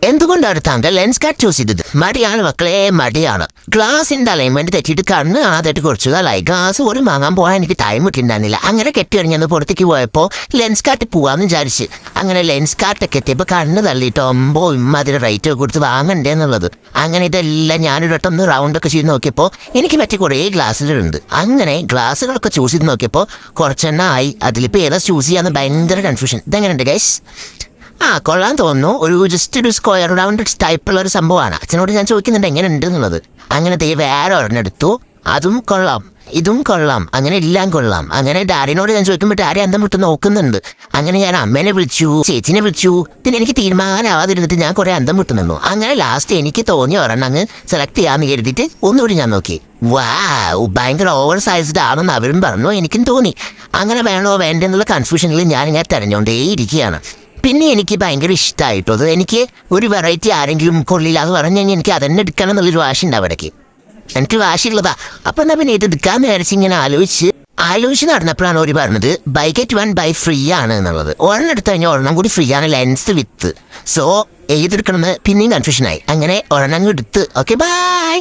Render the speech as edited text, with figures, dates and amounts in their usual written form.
എന്തുകൊണ്ടാണ് താങ്കൾ lens cart choose ചെയ്തത്? മടിയാണ് മക്കളെ, മടിയാണ്. ഗ്ലാസിന്റെ അലൈൻമെന്റ് തെറ്റിയിട്ട് കണ്ണ് ആദ്യമായിട്ട് കുറച്ചു കാലമായി. ഗ്ലാസ് പോലും വാങ്ങാൻ പോകാൻ എനിക്ക് ടൈം കിട്ടിണ്ടായിരുന്നില്ല. അങ്ങനെ കെട്ടിയിറങ്ങിയെന്ന് പുറത്തേക്ക് പോയപ്പോൾ ലെൻസ് കാർട്ട് പോവാന്ന് വിചാരിച്ച് അങ്ങനെ ലെൻസ് കാർട്ടൊക്കെ എത്തിയപ്പോൾ കണ്ണ് തള്ളിയിട്ട് ഇമ്മാതിരി റേറ്റ് കൊടുത്ത് വാങ്ങണ്ടേ എന്നുള്ളത്. അങ്ങനെ ഇതെല്ലാം ഞാനൊരു വട്ടം ഒന്ന് റൗണ്ടൊക്കെ ചെയ്ത് നോക്കിയപ്പോൾ എനിക്ക് പറ്റിയ കുറേ ഗ്ലാസ്സുകളുണ്ട്. അങ്ങനെ ഗ്ലാസ്സുകളൊക്കെ ചൂസ് ചെയ്ത് നോക്കിയപ്പോൾ കുറച്ചെണ്ണം ആയി. അതിലിപ്പോൾ ഏതാ ചൂസ് ചെയ്യാന്ന് ഭയങ്കര കൺഫ്യൂഷൻ. ഇതെങ്ങനെയുണ്ട് ഗൈസ്? കൊള്ളാൻ തോന്നുന്നു. ജസ്റ്റ് ഒരു സ്ക്വയർ റൗണ്ട് ടൈപ്പുള്ള ഒരു സംഭവമാണ്. അച്ഛനോട് ഞാൻ ചോദിക്കുന്നുണ്ട് എങ്ങനെ ഉണ്ട് എന്നുള്ളത്. അങ്ങനെ വേറെ ഒരെണ്ണം എടുത്തു. അതും കൊള്ളാം, ഇതും കൊള്ളാം, അങ്ങനെ എല്ലാം കൊള്ളാം. അങ്ങനെ ഡാഡിനോട് ഞാൻ ചോദിക്കുമ്പോൾ ഡാഡി അന്തം വിട്ട് നോക്കുന്നുണ്ട്. അങ്ങനെ ഞാൻ അമ്മേനെ വിളിച്ചു, ചേച്ചിനെ വിളിച്ചു. പിന്നെ എനിക്ക് തീരുമാനമാവാതിരുന്നിട്ട് ഞാൻ കുറെ അന്തം വിട്ടു നിന്നു. അങ്ങനെ ലാസ്റ്റ് എനിക്ക് തോന്നിയ ഒരെണ്ണം അങ്ങ് സെലക്ട് ചെയ്യാന്ന് കരുതിയിട്ട് ഒന്നുകൂടി ഞാൻ നോക്കി. ഭയങ്കര ഓവർ സൈസ്ഡ് ആണെന്ന് അവരും പറഞ്ഞു, എനിക്കും തോന്നി. അങ്ങനെ വേണോ വേണ്ടെന്നുള്ള കൺഫ്യൂഷനിൽ ഞാനിങ്ങനെ തെരഞ്ഞുകൊണ്ടേ ഇരിക്കുകയാണ്. പിന്നെ എനിക്ക് ഭയങ്കര ഇഷ്ടമായിട്ടോ അത്. എനിക്ക് ഒരു വെറൈറ്റി ആരെങ്കിലും കൊള്ളില്ല എന്ന് പറഞ്ഞു കഴിഞ്ഞാൽ എനിക്ക് അതന്നെ എടുക്കണം എന്നുള്ളൊരു വാശിയുണ്ട് അവിടേക്ക്. എനിക്ക് വാശിയുള്ളതാ. അപ്പം എന്നാ പിന്നെ ഇത് എടുക്കാന്ന് വിചാരിച്ച് ഇങ്ങനെ ആലോചിച്ച് നടന്നപ്പോഴാണ് ഒരു പറഞ്ഞത് buy get one buy free ആണ് എന്നുള്ളത്. ഒരെണ്ണം എടുത്തു കഴിഞ്ഞാൽ ഒരെണ്ണം കൂടി ഫ്രീ ആണ്, ലെൻസ് വിത്ത്. സോ ഏതെടുക്കണമെന്ന് പിന്നെയും കൺഫ്യൂഷനായി. അങ്ങനെ ഒരെണ്ണം എടുത്ത്. Okay, by.